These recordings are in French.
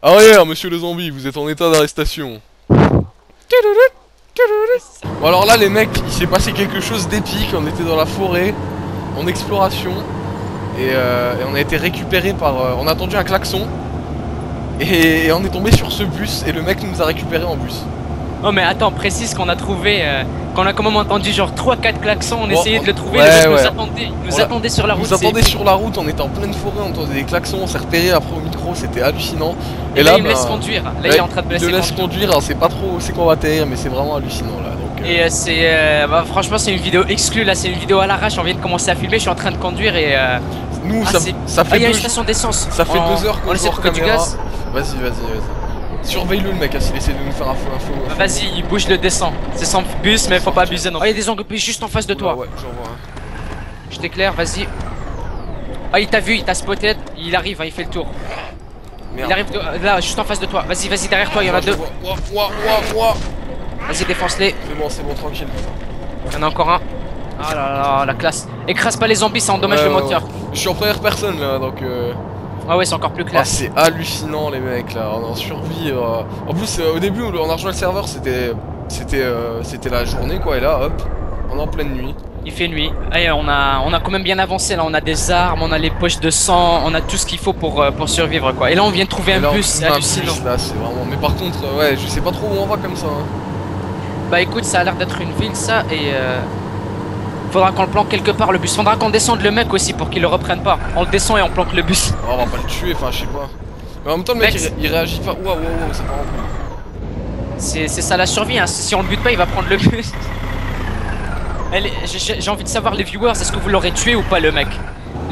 Arrière, monsieur le zombie, vous êtes en état d'arrestation. Bon alors là les mecs, il s'est passé quelque chose d'épique, on était dans la forêt, en exploration, et on a été récupéré par... on a entendu un klaxon, et on est tombé sur ce bus, et le mec nous a récupéré en bus. Oh mais attends, précise qu'on a trouvé, qu'on a quand même entendu genre 3-4 klaxons, on Bon, essayait de le trouver, ouais, le mec ouais. nous attendait sur la route. Nous attendait sur la route, on était en pleine forêt, on entendait des klaxons, on s'est repéré après au micro, c'était hallucinant. Et là il me laisse conduire, là il est en train de me laisser conduire. Alors c'est pas trop où c'est qu'on va atterrir, mais c'est vraiment hallucinant là. Donc, et bah, franchement c'est une vidéo exclue, là c'est une vidéo à l'arrache, on vient de commencer à filmer, je suis en train de conduire et... Nous ça fait il y a une station d'essence. Ça fait 2 heures qu'on sort du gaz. Vas-y. Surveille-le mec, s'il essaie de nous faire un faux. Vas-y, il bouge, le descend. C'est sans bus, mais faut pas abuser non. Oh, il y a des zombies juste en face de toi. Ouais, j'en vois un. Je t'éclaire, vas-y. Ah, il t'a vu, il t'a spotted. Il arrive, hein, il fait le tour. Merde. Il arrive là, juste en face de toi. Vas-y, derrière toi, il y en a deux. Vas-y, défonce-les. C'est bon, tranquille. Il y en a encore un. Ah là là, la classe. Écrase pas les zombies, ça endommage le moteur. Je suis en première personne là, donc... Ah ouais, c'est encore plus classe. C'est hallucinant les mecs là, on est en survie. En plus au début on a rejoint le serveur, c'était la journée quoi, et là hop, on est en pleine nuit. Il fait nuit. Et on a quand même bien avancé là, on a des armes, on a les poches de sang, on a tout ce qu'il faut pour survivre quoi. Et là on vient de trouver un bus, c'est hallucinant. Là c'est vraiment... Mais par contre ouais, je sais pas trop où on va comme ça. Hein. Bah écoute, ça a l'air d'être une ville ça, et faudra qu'on le planque quelque part le bus. Faudra qu'on descende le mec aussi pour qu'il le reprenne pas. On le descend et on planque le bus. Oh, on va pas le tuer, enfin je sais pas. Mais en même temps le mec il réagit pas. Waouh, c'est pas vraiment cool. C'est ça la survie, hein. Si on le bute pas il va prendre le bus. J'ai envie de savoir les viewers, est-ce que vous l'aurez tué ou pas le mec?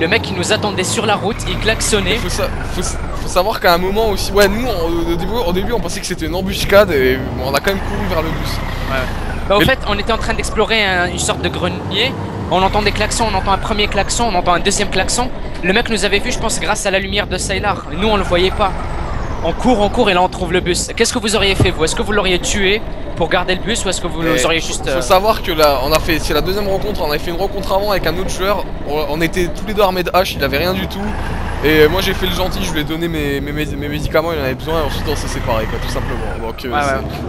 Le mec il nous attendait sur la route, il klaxonnait. Faut savoir qu'à un moment aussi, ouais nous au début on pensait que c'était une embuscade et on a quand même couru vers le bus. Ouais. Bah au fait on était en train d'explorer une sorte de grenier. On entend des klaxons, on entend un premier klaxon, on entend un deuxième klaxon. Le mec nous avait vu je pense grâce à la lumière de Sylar. Nous on le voyait pas. On court et là on trouve le bus. Qu'est-ce que vous auriez fait vous? Est-ce que vous l'auriez tué pour garder le bus ou est-ce que vous auriez juste... Faut savoir que là on a fait, c'est la deuxième rencontre, on avait fait une rencontre avant avec un autre joueur. On était tous les deux armés de hache, il avait rien du tout. Et moi j'ai fait le gentil, je lui ai donné mes médicaments, il en avait besoin et ensuite on s'est séparés quoi, tout simplement. Donc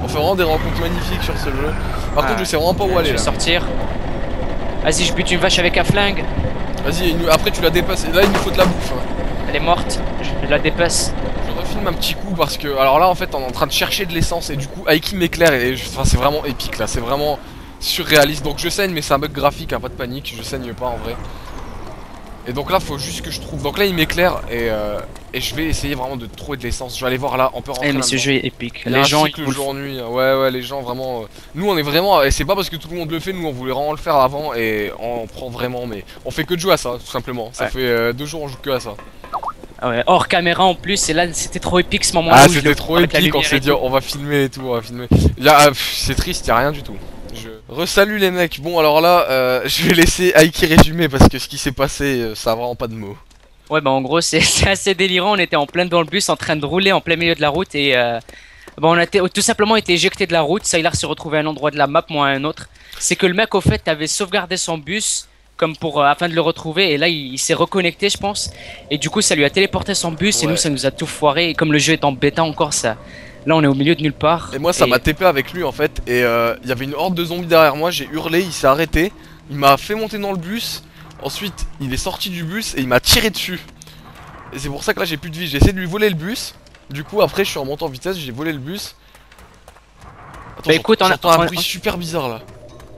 on fait vraiment des rencontres magnifiques sur ce jeu. Par contre je sais vraiment pas où aller. Je vais sortir. Vas-y, je bute une vache avec un flingue. Vas-y, après tu la dépasses et là il nous faut de la bouffe. Hein. Elle est morte, je la dépasse. Je refilme un petit coup parce que alors là en fait on est en train de chercher de l'essence et du coup Aiki m'éclaire et enfin, c'est vraiment épique là, c'est vraiment surréaliste. Donc je saigne mais c'est un bug graphique, hein, pas de panique, je saigne pas en vrai. Et donc là faut juste que je trouve, donc là il m'éclaire et je vais essayer vraiment de trouver de l'essence. Je vais aller voir là, on peut rentrer. Mais ce jeu est épique. Les gens ils jour-nuit, ouais les gens vraiment nous on est vraiment, et c'est pas parce que tout le monde le fait, nous on voulait vraiment le faire avant et on prend vraiment, mais on fait que de jouer à ça tout simplement. Ça fait 2 jours on joue que à ça. Ah ouais, hors caméra en plus, et là c'était trop épique ce moment là. Ah c'était trop épique, on s'est dit on va filmer et tout, on va filmer. C'est triste, y'a rien du tout. Resalut les mecs, bon alors là je vais laisser Aiki résumer parce que ce qui s'est passé ça a vraiment pas de mots. Ouais bah en gros c'est assez délirant, on était en plein dans le bus en train de rouler en plein milieu de la route et on a tout simplement été éjecté de la route. Sylar s'est retrouvé à un endroit de la map, moi à un autre. C'est que le mec au fait avait sauvegardé son bus comme pour afin de le retrouver et là il s'est reconnecté je pense et du coup ça lui a téléporté son bus et nous ça nous a tout foiré et comme le jeu est en bêta encore ça... Là on est au milieu de nulle part. Et moi ça m'a TP avec lui en fait. Et il y avait une horde de zombies derrière moi. J'ai hurlé, il s'est arrêté. Il m'a fait monter dans le bus. Ensuite il est sorti du bus et il m'a tiré dessus. Et c'est pour ça que là j'ai plus de vie. J'ai essayé de lui voler le bus. Du coup après je suis remonté en vitesse, j'ai volé le bus. Attends, bah écoute, j'entends un bruit super bizarre là.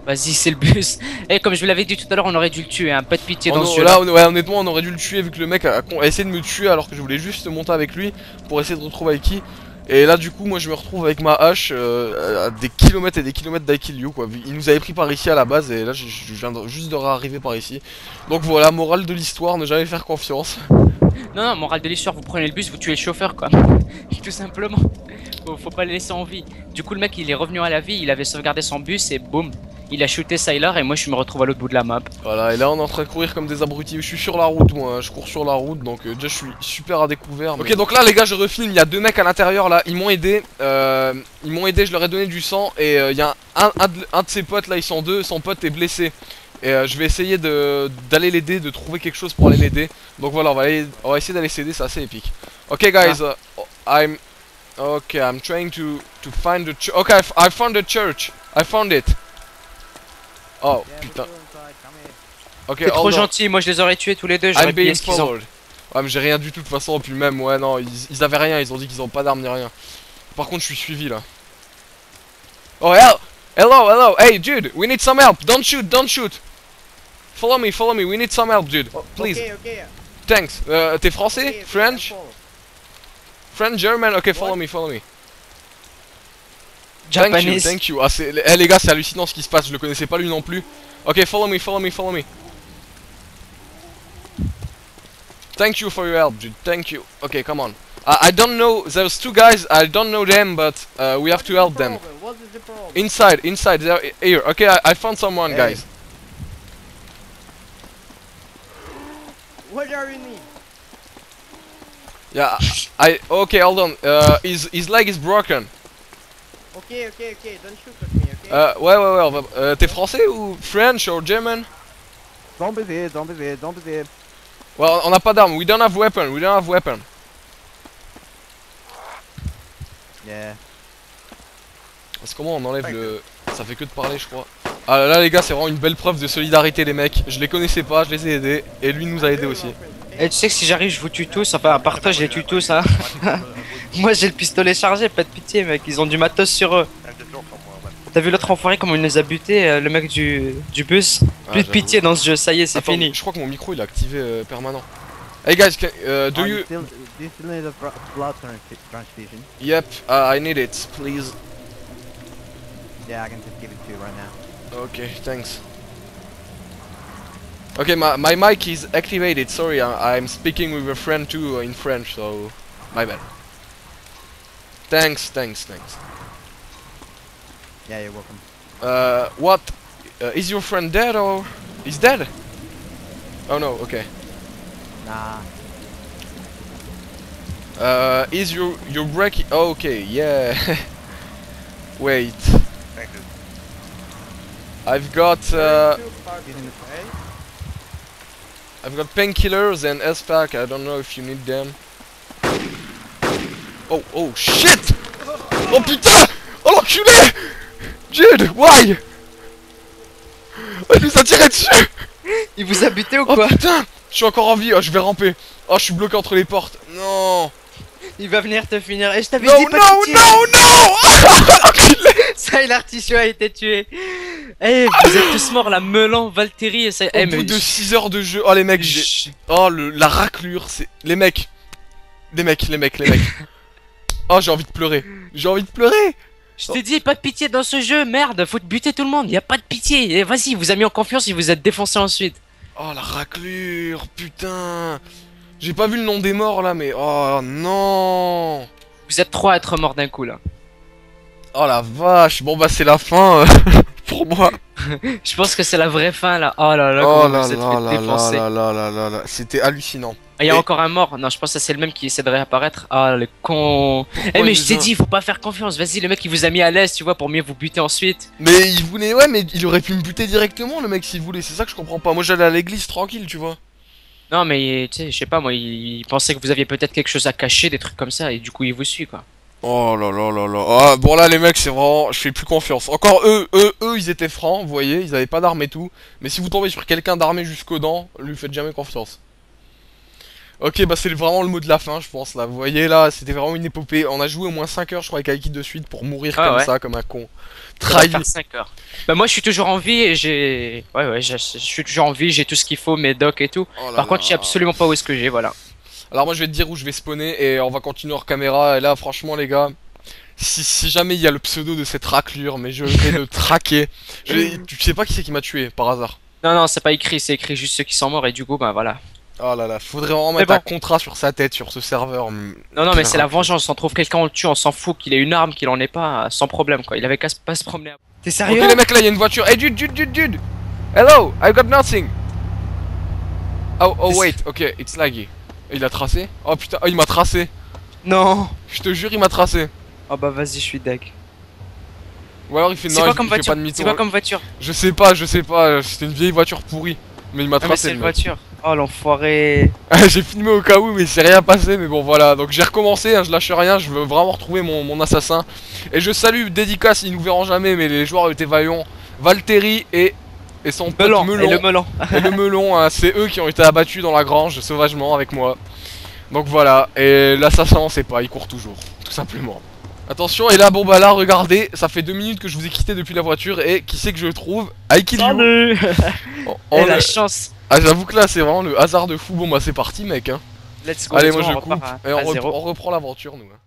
Vas-y c'est le bus. Et comme je vous l'avais dit tout à l'heure on aurait dû le tuer, hein. Pas de pitié dans ce jeu. Là ouais, honnêtement on aurait dû le tuer vu que le mec a essayé de me tuer alors que je voulais juste monter avec lui pour essayer de retrouver Aiki. Et là du coup moi je me retrouve avec ma hache à des kilomètres et des kilomètres d'Aiki Liu quoi. Il nous avait pris par ici à la base et là je viens juste de réarriver par ici. Donc voilà, morale de l'histoire, ne jamais faire confiance. Non, morale de l'histoire, vous prenez le bus, vous tuez le chauffeur quoi. Tout simplement. Faut pas le laisser en vie. Du coup le mec il est revenu à la vie, il avait sauvegardé son bus et boum. Il a shooté Sylar et moi je me retrouve à l'autre bout de la map. Voilà, et là on est en train de courir comme des abrutis. Je suis sur la route moi, hein. Je cours sur la route donc déjà je suis super à découvert. Mais... Ok donc là les gars je refilme, il y a 2 mecs à l'intérieur là, ils m'ont aidé. Je leur ai donné du sang et il y a un de ses potes là, ils sont 2, son pote est blessé. Et je vais essayer d'aller l'aider, de trouver quelque chose pour aller l'aider. Donc voilà, on va essayer d'aller s'aider, c'est assez épique. Ok guys, Okay, I'm trying to find the church. Okay, I found the church. I found it. Oh putain. Ok, T'es trop hold on. gentil, moi je les aurais tués tous les deux, I'm j'aurais payé being ce qu'ils ont. followed. Ouais mais j'ai rien du tout de toute façon, puis même ouais non ils avaient rien, ils ont dit qu'ils ont pas d'armes ni rien. Par contre je suis suivi là. Oh hello, hey dude, we need some help, don't shoot. Follow me, we need some help dude, please. Okay. Thanks. T'es français? Okay, French? I'm full. French, German, ok follow me. Japanese. Thank you. Ah, eh, les gars, c'est hallucinant ce qui se passe, je le connaissais pas lui non plus. Ok, follow me. Thank you for your help, dude. Thank you. Okay, come on. I don't know, there's two guys, I don't know them, but we have to help them. What is the problem? Inside, they're here. Okay, I found someone, Hey. guys. What are you need? Yeah, okay, hold on. His leg is broken. Okay, don't shoot at me, okay? Ouais, on va. T'es français ou French or German? Don't be there. Well, on a pas d'armes. We don't have weapon. Yeah. Parce que comment on enlève le... Ça fait que de parler je crois. Ah là les gars c'est vraiment une belle preuve de solidarité les mecs. Je les connaissais pas, je les ai aidés. Et lui nous a aidés aussi. Et tu sais que si j'arrive, je vous tue tous. Enfin, à part toi, je les tue tous, hein. Moi, j'ai le pistolet chargé, pas de pitié, mec. Ils ont du matos sur eux. T'as vu l'autre enfoiré, comment il nous a buté, le mec du bus? Ah, Plus de pitié dans ce jeu, ça y est, c'est Attends, fini. je crois que mon micro il est activé permanent. Hey guys, do you... Do you still need a blood transfusion? Yep, I need it, please. Yeah, I can just give it to you right now. Okay, thanks. Okay, my mic is activated, sorry, I'm speaking with a friend too in French, so... My bad. Thanks. Yeah, you're welcome. What? Is your friend dead or... He's dead? Oh no, okay. Nah. Is your breaking... Okay, yeah. Wait. I've got painkillers and S-Pack, I don't know if you need them. Oh shit! Oh putain! Oh l'enculé! Jude, why? Il nous a tiré dessus! Il vous a buté ou Oh quoi? putain! Je suis encore en vie, oh je vais ramper. Oh je suis bloqué entre les portes. Non! Il va venir te finir. Et je t'avais No, dit pas de pitié. non! Ça, il Artichaut a été tué. Eh, vous êtes tous morts, la Melan, Valtteri et ça. Au bout de 6 heures de jeu, oh les mecs, j'ai... Oh la raclure, c'est... Les mecs. Oh j'ai envie de pleurer. Je t'ai dit, pas de pitié dans ce jeu, merde, faut te buter tout le monde, y a pas de pitié. Et vas-y, il vous a mis en confiance, il vous a défoncé ensuite. Oh la raclure, putain. J'ai pas vu le nom des morts là, mais... Oh non. Vous êtes 3 à être morts d'un coup là. Oh la vache, bon bah c'est la fin pour moi. Je pense que c'est la vraie fin là. Oh là là, Oh comment là vous êtes là fait là défoncer. là, c'était hallucinant. Ah, y a Et- encore un mort. Non, je pense que c'est le même qui essaie de réapparaître. Ah, le con. Eh, il mais nous je t'ai a- dit, faut pas faire confiance. Vas-y, le mec il vous a mis à l'aise, tu vois, pour mieux vous buter ensuite. Mais il voulait, ouais, mais il aurait pu me buter directement le mec s'il voulait, c'est ça que je comprends pas. Moi j'allais à l'église tranquille, tu vois. Non, mais tu sais, je sais pas, moi, il pensait que vous aviez peut-être quelque chose à cacher, des trucs comme ça, et du coup il vous suit quoi. Oh là là là là. Ah, bon là les mecs c'est vraiment, je fais plus confiance. Encore eux ils étaient francs, vous voyez, ils avaient pas d'armes et tout. Mais si vous tombez sur quelqu'un d'armé jusqu'aux dents, lui faites jamais confiance. Ok bah c'est vraiment le mot de la fin je pense là. Vous voyez là, c'était vraiment une épopée. On a joué au moins 5 heures je crois avec Aiki de suite pour mourir Ah comme ouais. ça, comme un con. Ça va Trahi. faire 5 heures. Bah moi je suis toujours en vie et j'ai... Ouais, je suis toujours en vie, j'ai tout ce qu'il faut, mes docs et tout. Oh là Par contre, je sais là. absolument pas où est-ce que j'ai, voilà. Alors moi je vais te dire où je vais spawner et on va continuer hors caméra. Et là franchement les gars, si jamais il y a le pseudo de cette raclure, mais je vais le traquer. Tu sais pas qui c'est qui m'a tué par hasard? Non, non, c'est pas écrit, c'est écrit juste ceux qui sont morts et du coup, bah voilà. Oh là là, faudrait vraiment Mais mettre bon. un contrat sur sa tête sur ce serveur. Non, non, mais c'est la vengeance, on trouve quelqu'un, on le tue, on s'en fout, qu'il ait une arme, qu'il en ait pas, sans problème quoi. Il avait qu'à pas se promener. T'es Ok sérieux? les mecs là, il y a une voiture. Hey dude. Hello, I got nothing. Oh wait, ok, it's laggy. Il a tracé? Oh putain, oh il m'a tracé. Non. Je te jure, il m'a tracé. Oh bah vas-y, je suis deg. Ou alors il fait C'est non, quoi il comme fait voiture? pas C'est quoi demi-tour. comme voiture? Je sais pas, c'était une vieille voiture pourrie. Mais il m'a Ah mais tracé c'est le une mec. voiture. Oh l'enfoiré. J'ai filmé au cas où mais il s'est rien passé mais bon voilà. Donc j'ai recommencé, hein, je lâche rien, je veux vraiment retrouver mon assassin. Et je salue, dédicace, ils nous verront jamais mais les joueurs étaient vaillants. Valtteri et son pote Melon. Melon. Et le melon. Et le melon, hein, c'est eux qui ont été abattus dans la grange sauvagement avec moi. Donc voilà, et l'assassin on sait pas, il court toujours, tout simplement. Attention, et là bon bah là regardez, ça fait 2 minutes que je vous ai quitté depuis la voiture et qui c'est que je trouve? Aikilyu. Salut. Et la chance. Ah j'avoue que là c'est vraiment le hasard de fou, bon bah c'est parti mec hein. Let's go. Allez let's moi go, je on coupe, repart et à zéro. on reprend l'aventure nous hein.